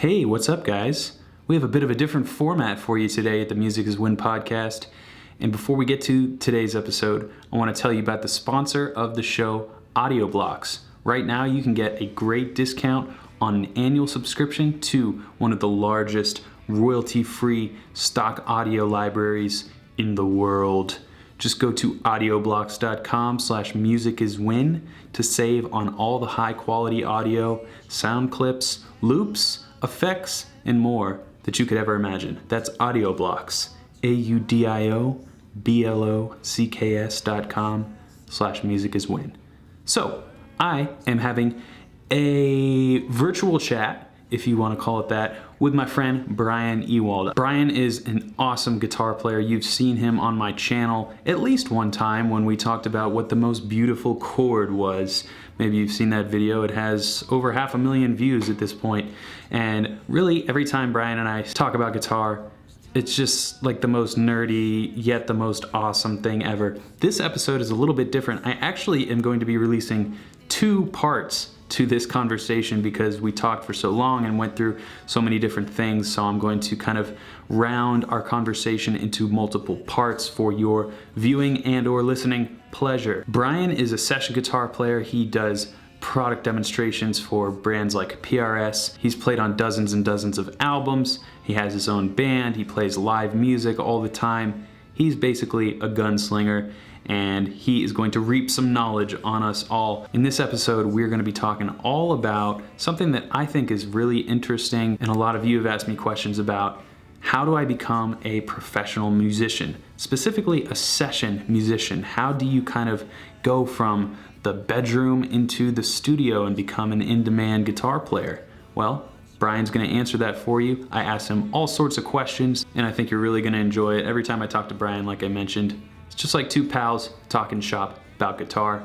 Hey, what's up, guys? We have a bit of a different format for you today at the Music is Win podcast. And before we get to today's episode, I want to tell you about the sponsor of the show, Audio Blocks. Right now, you can get a great discount on an annual subscription to one of the largest royalty-free stock audio libraries in the world. Just go to audioblocks.com/musiciswin to save on all the high-quality audio, sound clips, loops, effects, and more that you could ever imagine. That's Audio Blocks, audioblocks.com/musiciswin. So, I am having a virtual chat, if you want to call it that, with my friend Bryan Ewald. Bryan is an awesome guitar player. You've seen him on my channel at least one time when we talked about what the most beautiful chord was. Maybe you've seen that video. It has over 500,000 views at this point. And really, every time Bryan and I talk about guitar, it's just like the most nerdy, yet the most awesome thing ever. This episode is a little bit different. I actually am going to be releasing 2 parts to this conversation because we talked for so long and went through so many different things. So I'm going to kind of round our conversation into multiple parts for your viewing and or listening pleasure. Bryan is a session guitar player. He does product demonstrations for brands like PRS. He's played on dozens and dozens of albums. He has his own band. He plays live music all the time. He's basically a gunslinger, and he is going to reap some knowledge on us all. In this episode, we're going to be talking all about something that I think is really interesting, and a lot of you have asked me questions about. How do I become a professional musician? Specifically a session musician. How do you kind of go from the bedroom into the studio and become an in-demand guitar player? Well, Bryan's going to answer that for you. I asked him all sorts of questions, and I think you're really going to enjoy it. Every time I talk to Bryan, like I mentioned, it's just like 2 pals talking shop about guitar.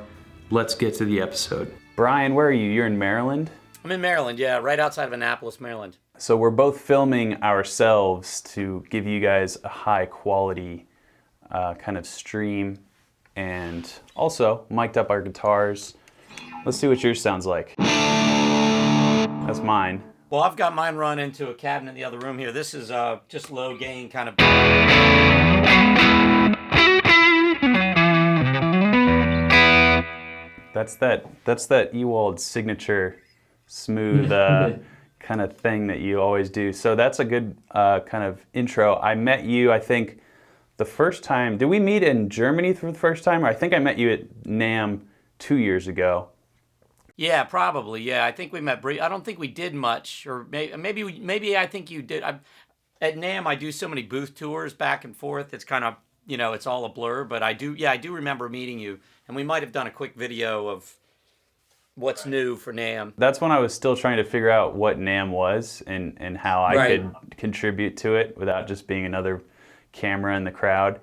Let's get to the episode. Bryan, where are you? You're in Maryland? I'm in Maryland, yeah, right outside of Annapolis, Maryland. So we're both filming ourselves to give you guys a high quality kind of stream, and also mic'd up our guitars. Let's see what yours sounds like. That's mine. Well, I've got mine run into a cabinet in the other room here. This is just low gain kind of... That's that Ewald signature smooth kind of thing that you always do. So that's a good kind of intro. I met you, I think, the first time. Did we meet in Germany for the first time? Or I think I met you at NAMM 2 years ago. Yeah, probably. Yeah, I think we met. I don't think we did much, or maybe I think you did. At NAMM, I do so many booth tours back and forth. It's kind of, it's all a blur. But I do remember meeting you, and we might have done a quick video of what's new for NAMM. That's when I was still trying to figure out what NAMM was and how I could contribute to it without just being another camera in the crowd.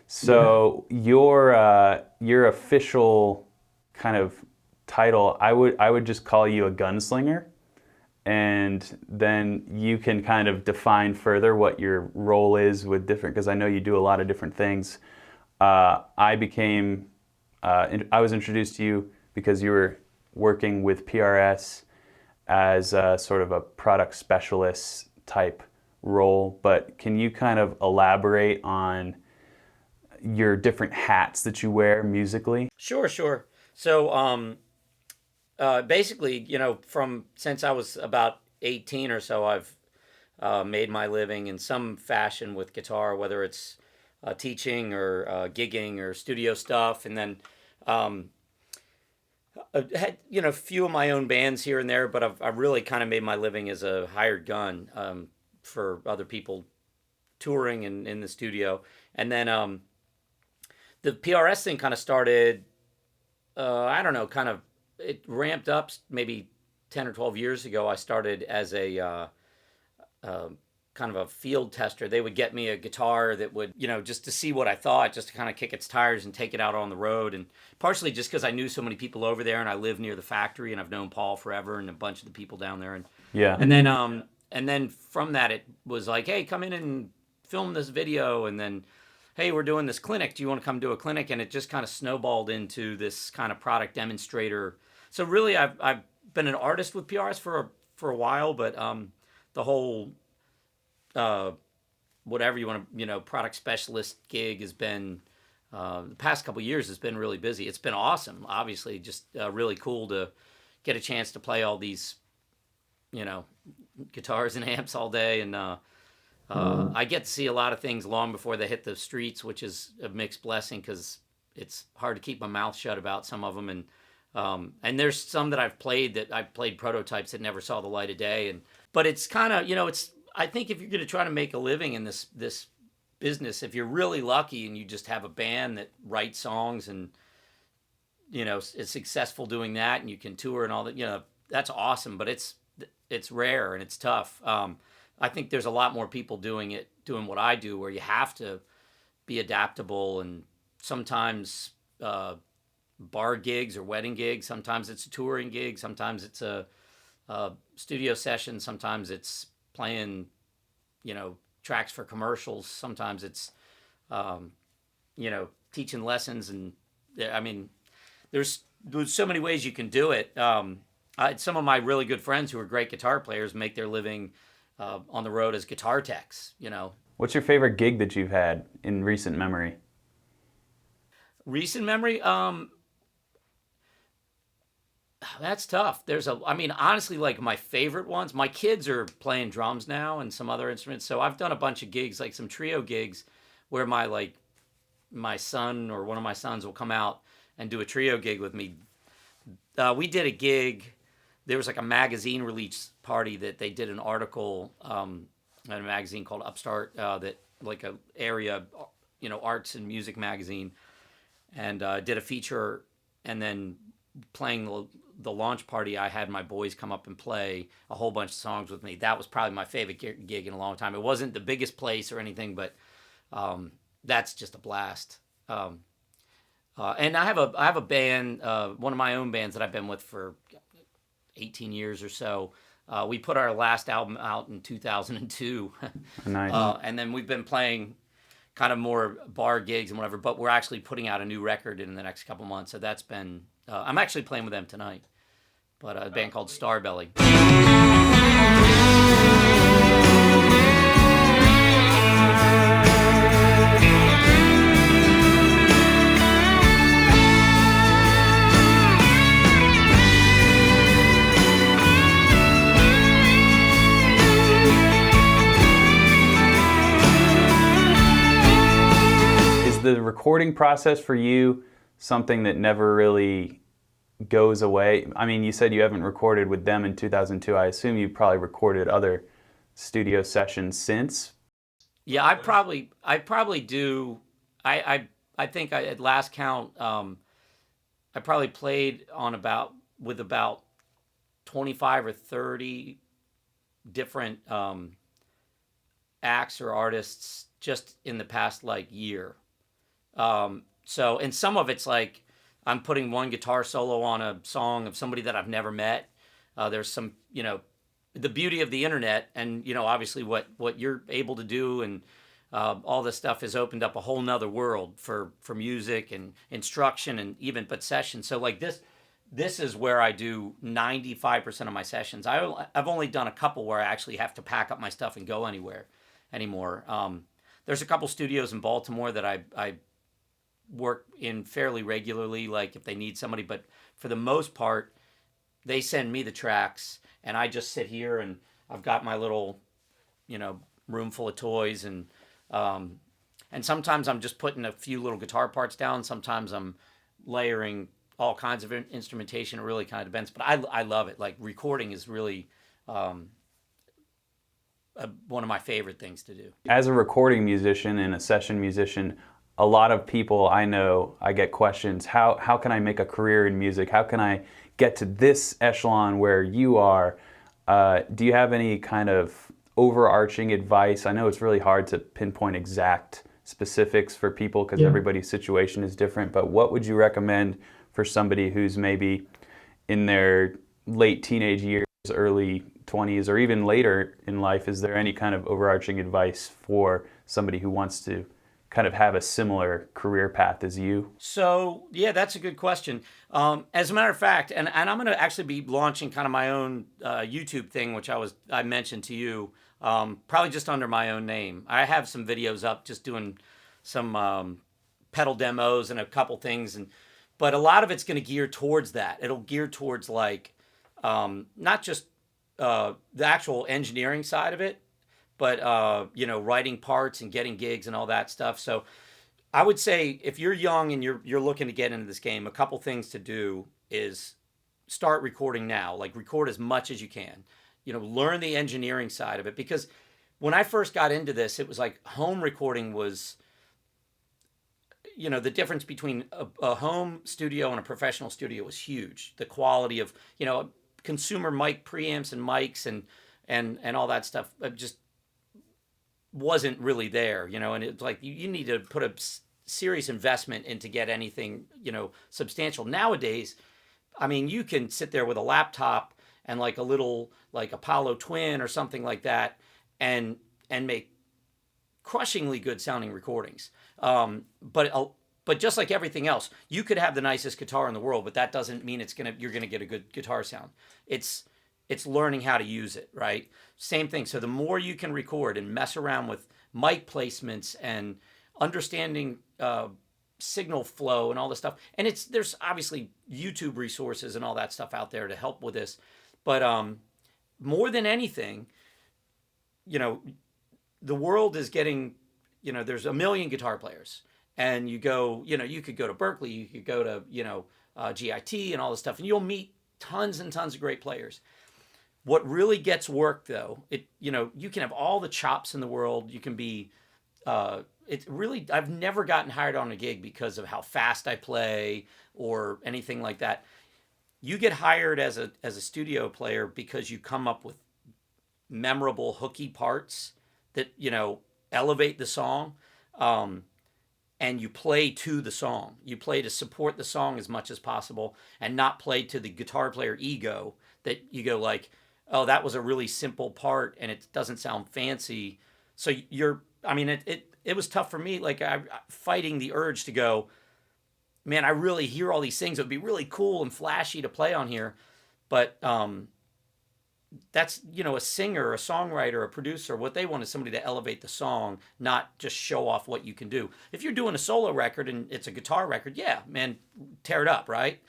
So your official kind of title, I would just call you a gunslinger, and then you can kind of define further what your role is with different, because I know you do a lot of different things. I was introduced to you because you were working with PRS as sort of a product specialist type role, but can you kind of elaborate on your different hats that you wear musically? Sure. So, basically, since I was about 18 or so, I've made my living in some fashion with guitar, whether it's teaching or gigging or studio stuff. And then I had, a few of my own bands here and there, but I've really kind of made my living as a hired gun for other people touring and in the studio. And then the PRS thing kind of started, I don't know, it ramped up maybe 10 or 12 years ago. I started as a kind of a field tester. They would get me a guitar that would, just to see what I thought, just to kind of kick its tires and take it out on the road. And partially just because I knew so many people over there, and I live near the factory, and I've known Paul forever and a bunch of the people down there. And then from that, it was like, hey, come in and film this video. And then, hey, we're doing this clinic. Do you want to come do a clinic? And it just kind of snowballed into this kind of product demonstrator. So really, I've been an artist with PRS for a while, but the whole whatever you want to, product specialist gig has been, the past couple of years has been really busy. It's been awesome, obviously, just really cool to get a chance to play all these, guitars and amps all day. And I get to see a lot of things long before they hit the streets, which is a mixed blessing because it's hard to keep my mouth shut about some of them. And there's some that I've played prototypes that never saw the light of day. But it's kind of, I think if you're going to try to make a living in this business, if you're really lucky and you just have a band that writes songs and, is successful doing that and you can tour and all that, that's awesome. But it's rare and it's tough. I think there's a lot more people doing what I do, where you have to be adaptable, and sometimes bar gigs or wedding gigs, sometimes it's a touring gig, sometimes it's a studio session, sometimes it's playing, tracks for commercials, sometimes it's, teaching lessons, and I mean, there's so many ways you can do it. Some of my really good friends who are great guitar players make their living on the road as guitar techs. What's your favorite gig that you've had in recent memory? Recent memory? That's tough. Honestly, like my favorite ones, my kids are playing drums now and some other instruments. So I've done a bunch of gigs, like some trio gigs where my son or one of my sons will come out and do a trio gig with me. We did a gig. There was like a magazine release party that they did an article in a magazine called Upstart, that like a area, arts and music magazine, and did a feature. And then playing the launch party, I had my boys come up and play a whole bunch of songs with me. That was probably my favorite gig in a long time. It wasn't the biggest place or anything, but that's just a blast. And I have a band, one of my own bands that I've been with for 18 years or so. We put our last album out in 2002. Nice. And then we've been playing kind of more bar gigs and whatever, but we're actually putting out a new record in the next couple months. So that's been, I'm actually playing with them tonight, but a band called Starbelly. The recording process for you something that never really goes away? I mean, you said you haven't recorded with them in 2002. I assume you probably recorded other studio sessions since. Yeah, I probably do. I think at last count, I probably played with about 25 or 30 different acts or artists just in the past year. So, and some of it's like I'm putting one guitar solo on a song of somebody that I've never met. There's some, the beauty of the internet and, obviously what you're able to do and all this stuff has opened up a whole nother world for music and instruction and even sessions. So this is where I do 95% of my sessions. I've only done a couple where I actually have to pack up my stuff and go anywhere anymore. There's a couple studios in Baltimore that I work in fairly regularly, like if they need somebody, but for the most part, they send me the tracks and I just sit here and I've got my little, room full of toys and sometimes I'm just putting a few little guitar parts down. Sometimes I'm layering all kinds of instrumentation. It really kind of depends, but I love it. Like recording is really, one of my favorite things to do. As a recording musician and a session musician, a lot of people I know, I get questions, how can I make a career in music? How can I get to this echelon where you are? Do you have any kind of overarching advice? I know it's really hard to pinpoint exact specifics for people because everybody's situation is different, but what would you recommend for somebody who's maybe in their late teenage years, early 20s, or even later in life? Is there any kind of overarching advice for somebody who wants to kind of have a similar career path as you? So yeah, that's a good question. As a matter of fact, and I'm going to actually be launching kind of my own YouTube thing, which I mentioned to you, probably just under my own name. I have some videos up just doing some pedal demos and a couple things, but a lot of it's going to gear towards that. It'll gear towards like not just the actual engineering side of it, but you know, writing parts and getting gigs and all that stuff. So I would say if you're young and you're looking to get into this game, a couple things to do is start recording now. Like record as much as you can. You know, learn the engineering side of it, because when I first got into this, it was like home recording was, you know, the difference between a home studio and a professional studio was huge. The quality of, you know, consumer mic preamps and mics and all that stuff just wasn't really there, you know, and it's like you need to put a serious investment in to get anything, you know, substantial. Nowadays, I mean, you can sit there with a laptop and like a little like Apollo Twin or something like that and make crushingly good sounding recordings. But just like everything else, you could have the nicest guitar in the world, but that doesn't mean you're gonna get a good guitar sound. It's learning how to use it, right? Same thing. So the more you can record and mess around with mic placements and understanding signal flow and all this stuff, and there's obviously YouTube resources and all that stuff out there to help with this, but more than anything, you know, the world is getting, you know, there's a million guitar players, and you go, you know, you could go to Berkeley, you could go to, you know, GIT and all this stuff, and you'll meet tons and tons of great players. What really gets work though, you know, you can have all the chops in the world. You can be, I've never gotten hired on a gig because of how fast I play or anything like that. You get hired as a studio player because you come up with memorable hooky parts that, you know, elevate the song. And you play to the song. You play to support the song as much as possible and not play to the guitar player ego that you go like, oh, that was a really simple part and it doesn't sound fancy. So it was tough for me. Like fighting the urge to go, man, I really hear all these things. It would be really cool and flashy to play on here. But that's, you know, a singer, a songwriter, a producer, what they want is somebody to elevate the song, not just show off what you can do. If you're doing a solo record and it's a guitar record, yeah, man, tear it up, right?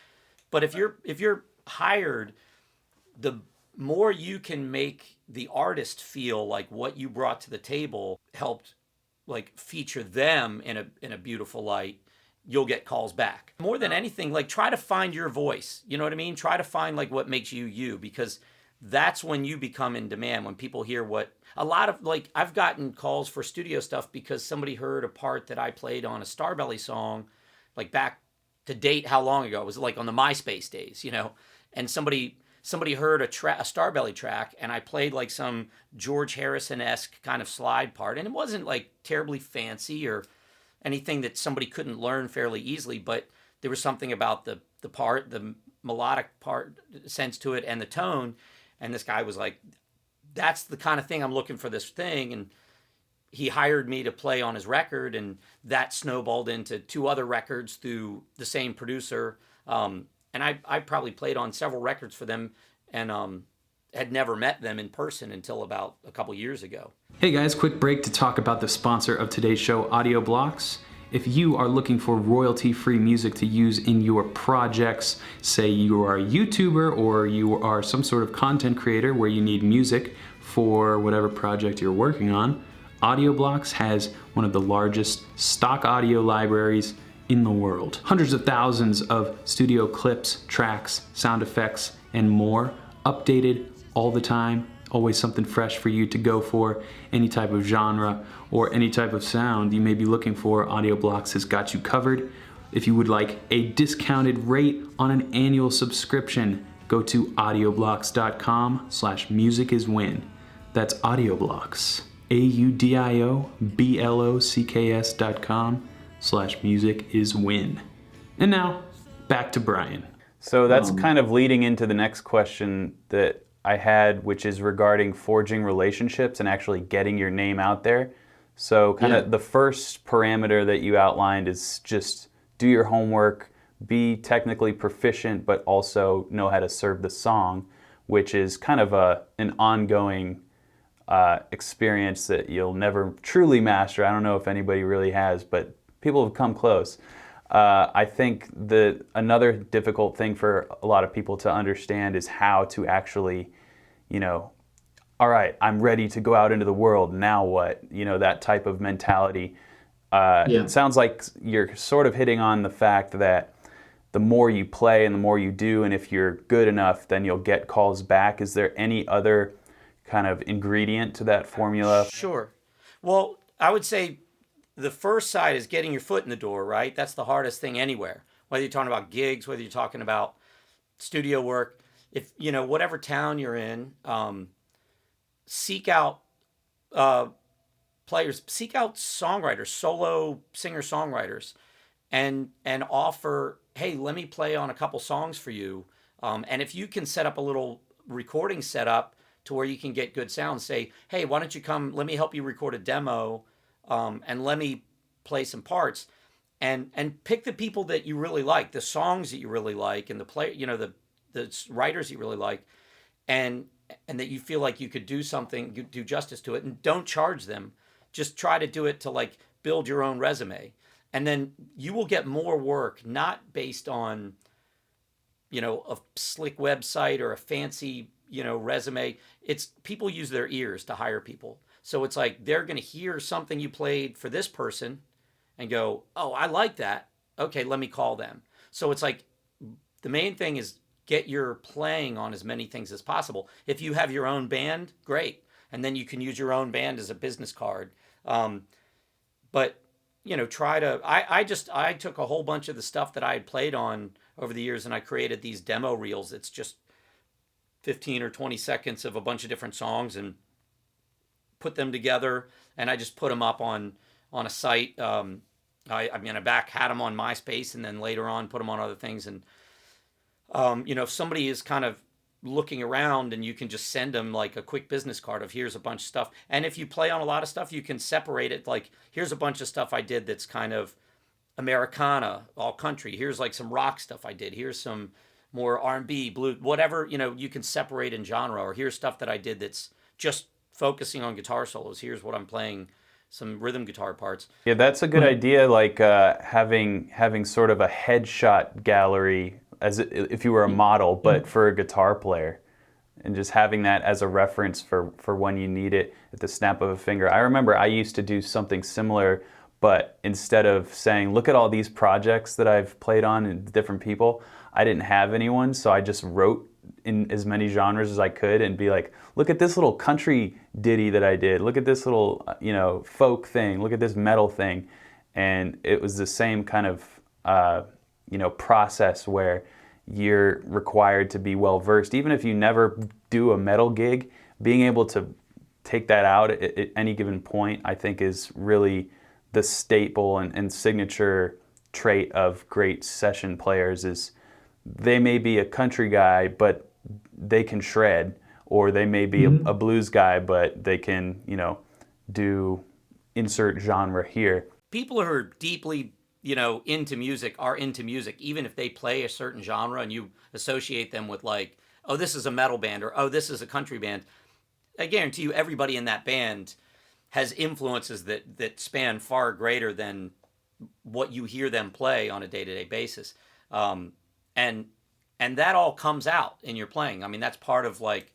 But if you're hired, the more you can make the artist feel like what you brought to the table helped like feature them in a beautiful light, you'll get calls back. More than anything, like try to find your voice. You know what I mean? Try to find like what makes you you, because that's when you become in demand. When people hear a lot of, like, I've gotten calls for studio stuff because somebody heard a part that I played on a Starbelly song, like back to date how long ago? It was like on the MySpace days, you know, and somebody heard a Starbelly track, and I played like some George Harrison-esque kind of slide part, and it wasn't like terribly fancy or anything that somebody couldn't learn fairly easily, but there was something about the part, the melodic part sense to it, and the tone. And this guy was like, that's the kind of thing I'm looking for, this thing. And he hired me to play on his record, and that snowballed into 2 other records through the same producer. And I probably played on several records for them, and had never met them in person until about a couple years ago. Hey guys, quick break to talk about the sponsor of today's show, Audio Blocks. If you are looking for royalty-free music to use in your projects, say you are a YouTuber or you are some sort of content creator where you need music for whatever project you're working on, Audio Blocks has one of the largest stock audio libraries in the world. Hundreds of thousands of studio clips, tracks, sound effects, and more, updated all the time. Always something fresh for you to go for. Any type of genre or any type of sound you may be looking for, Audio Blocks has got you covered. If you would like a discounted rate on an annual subscription, go to audioblocks.com/musiciswin. That's Audioblocks, AUDIOBLOCKS.com/musiciswin. And now, back to Bryan. So that's kind of leading into the next question that I had, which is regarding forging relationships and actually getting your name out there. So kind Yeah. of the first parameter that you outlined is just do your homework, be technically proficient, but also know how to serve the song, which is kind of an ongoing experience that you'll never truly master. I don't know if anybody really has, but people have come close. I think that another difficult thing for a lot of people to understand is how to actually, you know, all right, I'm ready to go out into the world. Now what? You know, that type of mentality. Yeah. It sounds like you're sort of hitting on the fact that the more you play and the more you do, and if you're good enough, then you'll get calls back. Is there any other kind of ingredient to that formula? Sure. Well, I would say the first side is getting your foot in the door, right? That's the hardest thing anywhere. Whether you're talking about gigs, whether you're talking about studio work, if you know whatever town you're in, seek out uh, players, seek out songwriters, solo singer songwriters, and offer, hey, let me play on a couple songs for you. And if you can set up a little recording setup to where you can get good sound, say, hey, why don't you come? Let me help you record a demo, and let me play some parts, and pick the people that you really like, the songs that you really like, and the play, you know, the writers you really like, and and that you feel like you could do something, you do justice to it, and don't charge them. Just try to do it to like build your own resume, and then you will get more work, not based on, you know, a slick website or a fancy, you know, resume. It's people use their ears to hire people. So it's like they're going to hear something you played for this person and go, "Oh, I like that. Okay, let me call them." So it's like the main thing is get your playing on as many things as possible. If you have your own band, great. And then you can use your own band as a business card. But you know, try to. I took a whole bunch of the stuff that I had played on over the years, and I created these demo reels. It's just 15 or 20 seconds of a bunch of different songs, and put them together. And I just put them up on a site. I mean, I back had them on MySpace, and then later on put them on other things. And you know, if somebody is kind of looking around, and you can just send them like a quick business card of here's a bunch of stuff. And if you play on a lot of stuff, you can separate it. Like here's a bunch of stuff I did that's kind of Americana, all country. Here's like some rock stuff I did. Here's some more R&B, blue, whatever, you know, you can separate in genre. Or here's stuff that I did that's just focusing on guitar solos. Here's what I'm playing, some rhythm guitar parts. Yeah, that's a good Right. idea. Like having sort of a headshot gallery as if you were a model, but for a guitar player, and just having that as a reference for when you need it at the snap of a finger. I remember I used to do something similar, but instead of saying, "Look at all these projects that I've played on and different people," I didn't have anyone, so I just wrote in as many genres as I could and be like, "Look at this little country ditty that I did. Look at this little, you know, folk thing. Look at this metal thing." And it was the same kind of, you know, process where you're required to be well versed. Even if you never do a metal gig, being able to take that out at any given point, I think is really the staple and signature trait of great session players is they may be a country guy, but they can shred, or they may be a blues guy, but they can, you know, do insert genre here. People who are deeply, you know, into music are into music, even if they play a certain genre and you associate them with like, oh, this is a metal band, or oh, this is a country band. I guarantee you everybody in that band has influences that span far greater than what you hear them play on a day-to-day basis. And and that all comes out in your playing. I mean, that's part of like,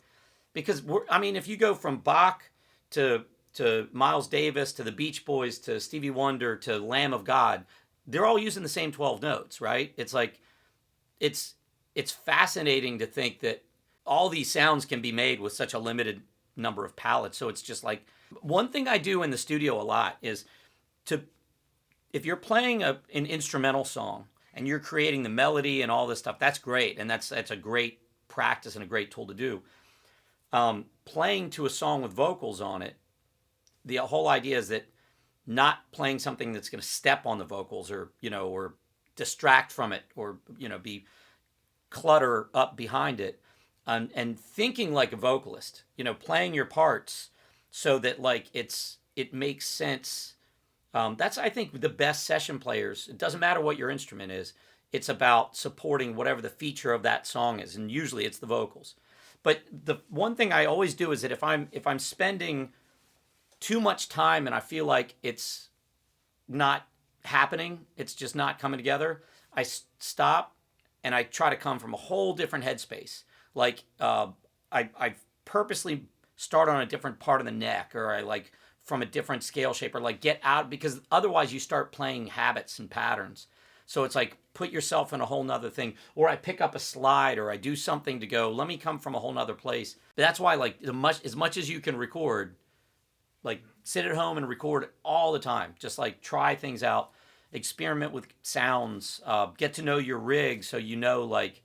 because I mean, if you go from Bach to Miles Davis to the Beach Boys to Stevie Wonder to Lamb of God, they're all using the same 12 notes, right? It's like it's it's fascinating to think that all these sounds can be made with such a limited number of palettes. So it's just like one thing I do in the studio a lot is to, if you're playing an instrumental song and you're creating the melody and all this stuff, that's great, and that's a great practice and a great tool to do. Playing to a song with vocals on it, the whole idea is that not playing something that's going to step on the vocals, or you know, or distract from it, or you know, be clutter up behind it, and thinking like a vocalist, you know, playing your parts so that like it makes sense. That's, I think, the best session players. It doesn't matter what your instrument is. It's about supporting whatever the feature of that song is, and usually it's the vocals. But the one thing I always do is that if I'm spending too much time and I feel like it's not happening, it's just not coming together, I stop and I try to come from a whole different headspace. Like I purposely start on a different part of the neck, or I like from a different scale shape, or like get out, because otherwise you start playing habits and patterns. So it's like put yourself in a whole nother thing, or I pick up a slide, or I do something to go, let me come from a whole nother place. But that's why, like, as much as you can record, like sit at home and record all the time. Just like try things out, experiment with sounds, get to know your rig, so you know, like,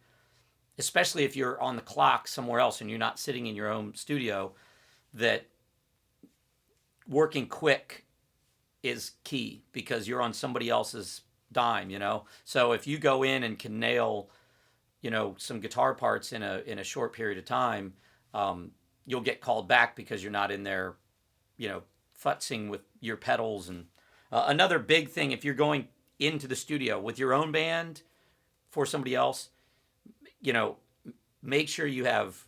especially if you're on the clock somewhere else and you're not sitting in your own studio, that working quick is key because you're on somebody else's dime, you know? So if you go in and can nail, you know, some guitar parts in a short period of time, you'll get called back because you're not in there, you know, futzing with your pedals. And another big thing, if you're going into the studio with your own band for somebody else, you know, make sure you have,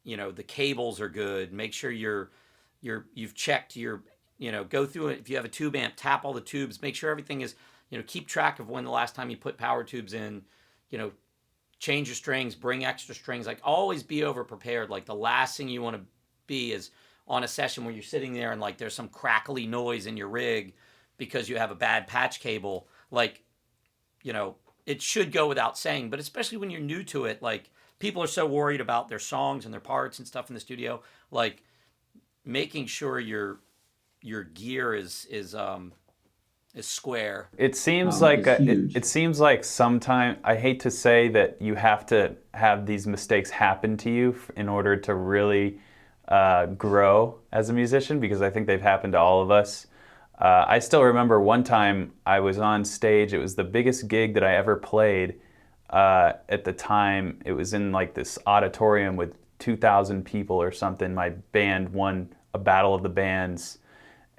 you know, the cables are good. Make sure you've checked your, you know, go through it. If you have a tube amp, tap all the tubes. Make sure everything is, you know, keep track of when the last time you put power tubes in. You know, change your strings, bring extra strings. Like, always be over prepared. Like, the last thing you want to be is on a session where you're sitting there and like there's some crackly noise in your rig because you have a bad patch cable. Like, you know, it should go without saying, but especially when you're new to it, like, people are so worried about their songs and their parts and stuff in the studio. Like, making sure your gear is square. It seems like it seems like sometimes, I hate to say that you have to have these mistakes happen to you in order to really grow as a musician, because I think they've happened to all of us. I still remember one time I was on stage. It was the biggest gig that I ever played at the time. It was in like this auditorium with 2,000 people or something. My band won a battle of the bands,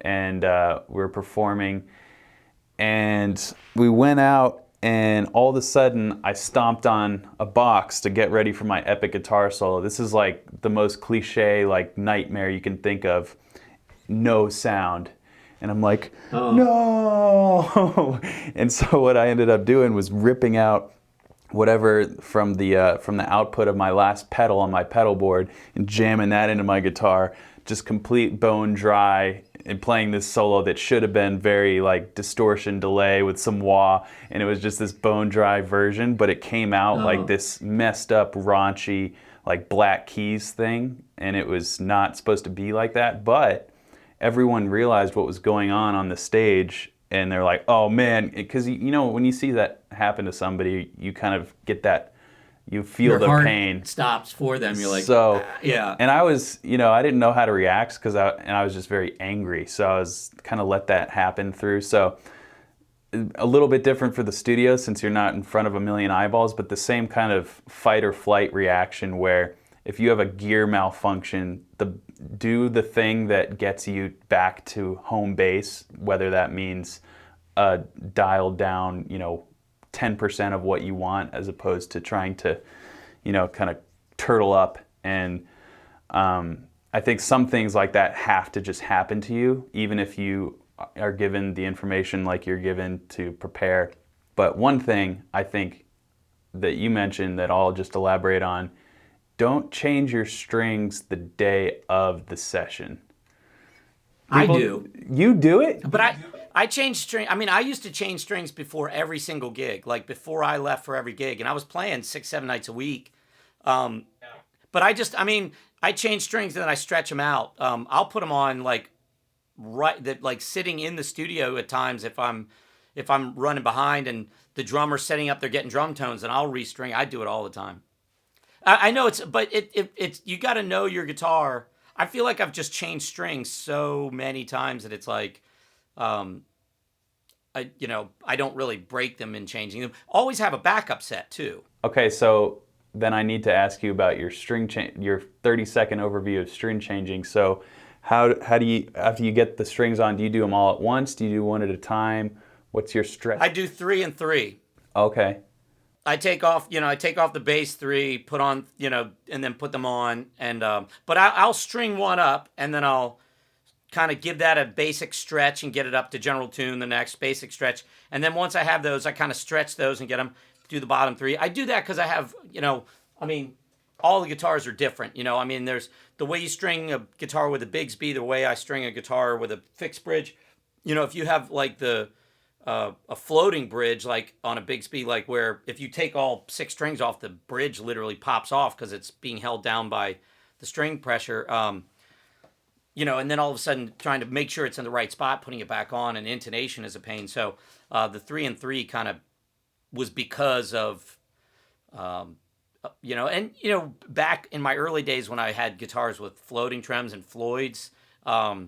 and we were performing. And we went out, and all of a sudden I stomped on a box to get ready for my epic guitar solo. This is like the most cliche, like, nightmare you can think of. No sound. And I'm like, no! And so what I ended up doing was ripping out whatever from the output of my last pedal on my pedal board and jamming that into my guitar, just complete bone dry, and playing this solo that should have been very like distortion delay with some wah, and it was just this bone dry version, but it came out like this messed up, raunchy, like Black Keys thing, and it was not supposed to be like that. But everyone realized what was going on the stage, and they're like, oh man, because you know, when you see that happen to somebody, you kind of get that, you feel Your the heart pain. stops for them. You're like, so yeah. And I was, you know, I didn't know how to react because I was just very angry. So I was kind of let that happen through. So a little bit different for the studio since you're not in front of a million eyeballs, but the same kind of fight or flight reaction where if you have a gear malfunction, do the thing that gets you back to home base, whether that means dialed down, you know, 10% of what you want, as opposed to trying to, you know, kind of turtle up. And I think some things like that have to just happen to you, even if you are given the information like you're given to prepare. But one thing I think that you mentioned that I'll just elaborate on, don't change your strings the day of the session. I do. You do it? But I change string. I mean, I used to change strings before every single gig, like before I left for every gig, and I was playing 6-7 nights a week. But I change strings and then I stretch them out. I'll put them on like sitting in the studio at times if I'm running behind and the drummer's setting up, they're getting drum tones, and I'll restring. I do it all the time. I know it's you got to know your guitar. I feel like I've just changed strings so many times that it's like, I don't really break them in changing them. Always have a backup set too. Okay, so then I need to ask you about your your 30-second overview of string changing. So How do you, after you get the strings on, do you do them all at once? Do you do one at a time? What's your stretch? I do 3 and 3. Okay. I take off the bass 3, put on, and then put them on, and but I'll string one up, and then I'll kind of give that a basic stretch and get it up to general tune, the next basic stretch, and then once I have those, I kind of stretch those and get them to the bottom 3. I do that because I have, I mean, all the guitars are different, I mean, there's the way you string a guitar with a Bigsby, the way I string a guitar with a fixed bridge. If you have like a floating bridge, like on a Bigsby, like where if you take all 6 strings off, the bridge literally pops off because it's being held down by the string pressure. And then all of a sudden trying to make sure it's in the right spot, putting it back on, and intonation is a pain. So the 3 and 3 kind of was because of, back in my early days when I had guitars with floating trems and Floyds, I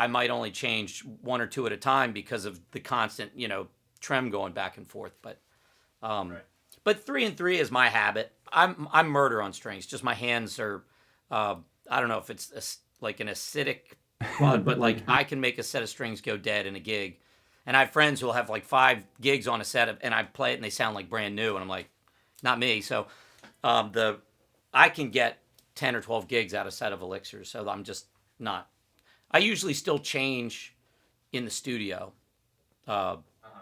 might only change 1 or 2 at a time because of the constant, trem going back and forth. But, Right. but 3 and 3 is my habit. I'm murder on strings. Just my hands are, I don't know if it's like an acidic bug, but like I can make a set of strings go dead in a gig. And I have friends who will have like 5 gigs on a set and I play it and they sound like brand new. And I'm like, not me. So, I can get 10 or 12 gigs out of a set of elixirs. So I'm just not. I usually still change in the studio,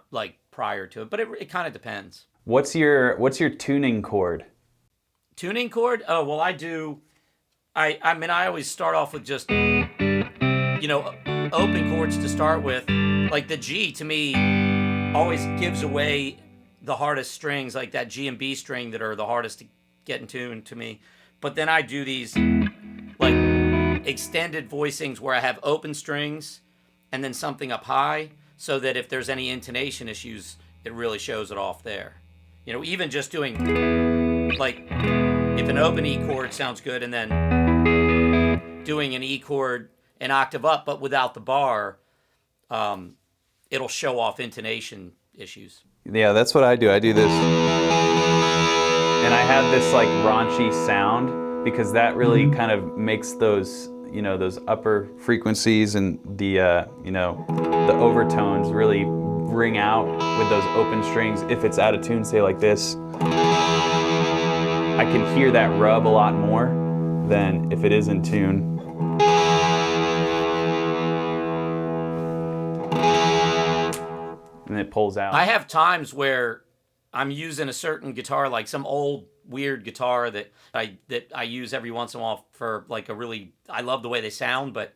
like prior to it, but it kind of depends. What's your tuning chord? Tuning chord? Oh, well, I mean, I always start off with just, open chords to start with. Like the G to me always gives away the hardest strings, like that G and B string that are the hardest to get in tune to me. But then I do these like extended voicings where I have open strings and then something up high so that if there's any intonation issues, it really shows it off there. Even just doing like if an open E chord sounds good and then doing an E chord an octave up but without the bar, it'll show off intonation issues. Yeah, that's what I do. I do this. And I have this like raunchy sound because that really kind of makes those, those upper frequencies and the, the overtones really ring out with those open strings. If it's out of tune, say like this, I can hear that rub a lot more than if it is in tune. And it pulls out. I have times where I'm using a certain guitar, like some old weird guitar that I use every once in a while for like I love the way they sound, but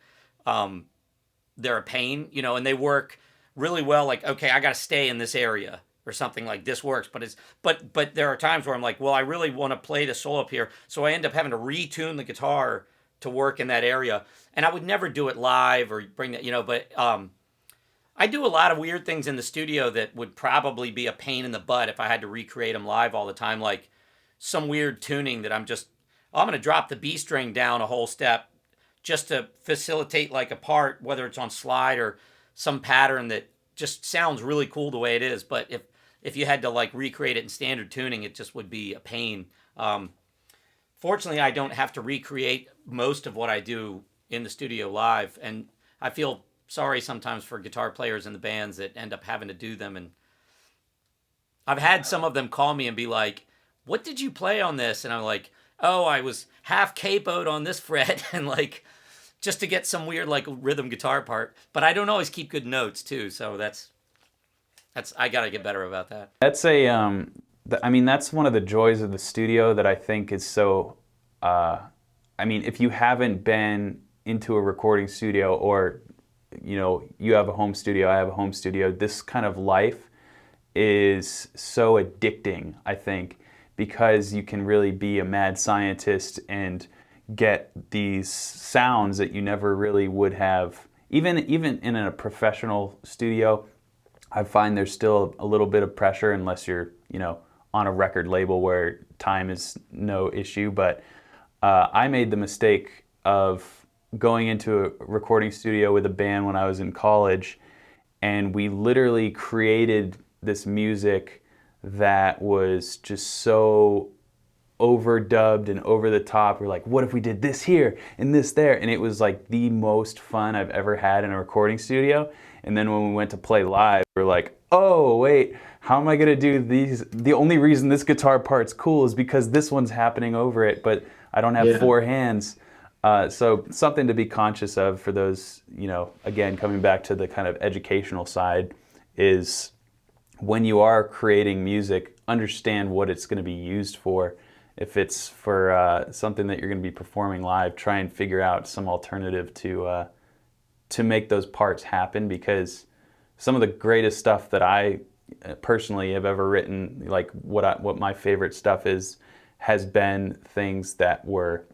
they're a pain, and they work really well. Like, okay, I got to stay in this area or something, like this works, but there are times where I'm like, well, I really want to play the solo up here, so I end up having to retune the guitar to work in that area, and I would never do it live or bring that, but I do a lot of weird things in the studio that would probably be a pain in the butt if I had to recreate them live all the time, like some weird tuning that I'm going to drop the B string down a whole step just to facilitate like a part, whether it's on slide or some pattern that just sounds really cool the way it is. But if you had to like recreate it in standard tuning, it just would be a pain. Fortunately, I don't have to recreate most of what I do in the studio live, and I feel sorry sometimes for guitar players in the bands that end up having to do them. And I've had some of them call me and be like, what did you play on this? And I'm like, oh, I was half capoed on this fret and like just to get some weird like rhythm guitar part. But I don't always keep good notes too, so that's I gotta get better about that. That's that's one of the joys of the studio that I think is so if you haven't been into a recording studio, or you have a home studio, I have a home studio, this kind of life is so addicting, I think, because you can really be a mad scientist and get these sounds that you never really would have. Even in a professional studio, I find there's still a little bit of pressure unless you're, on a record label where time is no issue. But I made the mistake of going into a recording studio with a band when I was in college, and we literally created this music that was just so overdubbed and over the top. We're like, what if we did this here and this there? And it was like the most fun I've ever had in a recording studio. And then when we went to play live, we're like, oh wait, how am I gonna do these? The only reason this guitar part's cool is because this one's happening over it, but I don't have four hands. So something to be conscious of for those, you know, again, coming back to the kind of educational side, is when you are creating music, understand what it's going to be used for. If it's for something that you're going to be performing live, try and figure out some alternative to make those parts happen, because some of the greatest stuff that I personally have ever written, like what my favorite stuff is, has been things that were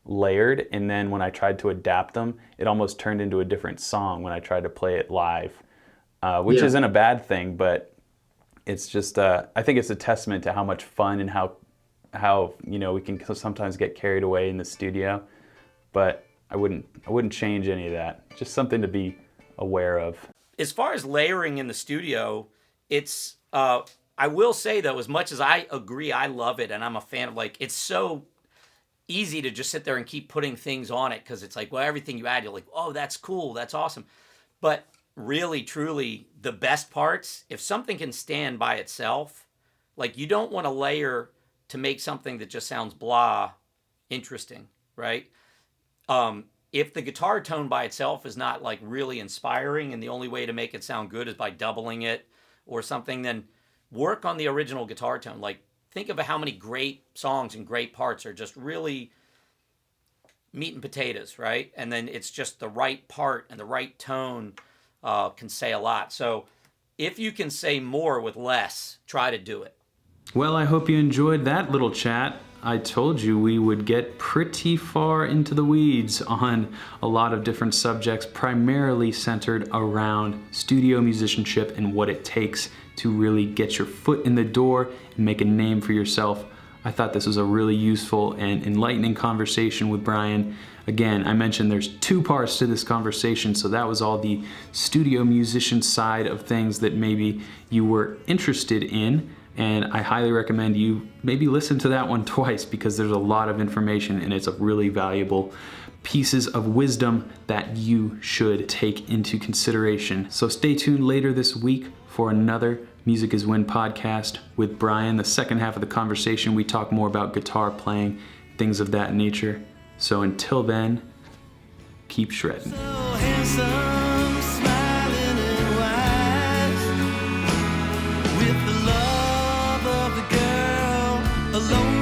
layered, and then when I tried to adapt them, it almost turned into a different song when I tried to play it live, which isn't a bad thing, but it's just I think it's a testament to how much fun and how you know, we can sometimes get carried away in the studio. But I wouldn't change any of that. Just something to be aware of. As far as layering in the studio, it's I will say though, as much as I agree, I love it, and I'm a fan of, like, it's so easy to just sit there and keep putting things on it, because it's like, well, everything you add, you're like, oh, that's cool, that's awesome. But really, truly, the best parts, if something can stand by itself, like, you don't want to layer to make something that just sounds blah interesting, right? If the guitar tone by itself is not like really inspiring, and the only way to make it sound good is by doubling it or something, then work on the original guitar tone. Like, think of how many great songs and great parts are just really meat and potatoes, right? And then it's just the right part and the right tone can say a lot. So if you can say more with less, try to do it. Well, I hope you enjoyed that little chat. I told you we would get pretty far into the weeds on a lot of different subjects, primarily centered around studio musicianship and what it takes to really get your foot in the door and make a name for yourself. I thought this was a really useful and enlightening conversation with Bryan. Again, I mentioned there's 2 parts to this conversation, so that was all the studio musician side of things that maybe you were interested in. And I highly recommend you maybe listen to that one twice, because there's a lot of information and it's a really valuable pieces of wisdom that you should take into consideration. So stay tuned later this week for another Music is Win podcast with Bryan. The second half of the conversation, we talk more about guitar playing, things of that nature. So until then, keep shredding. So handsome, smiling and wise, with the love of the girl alone.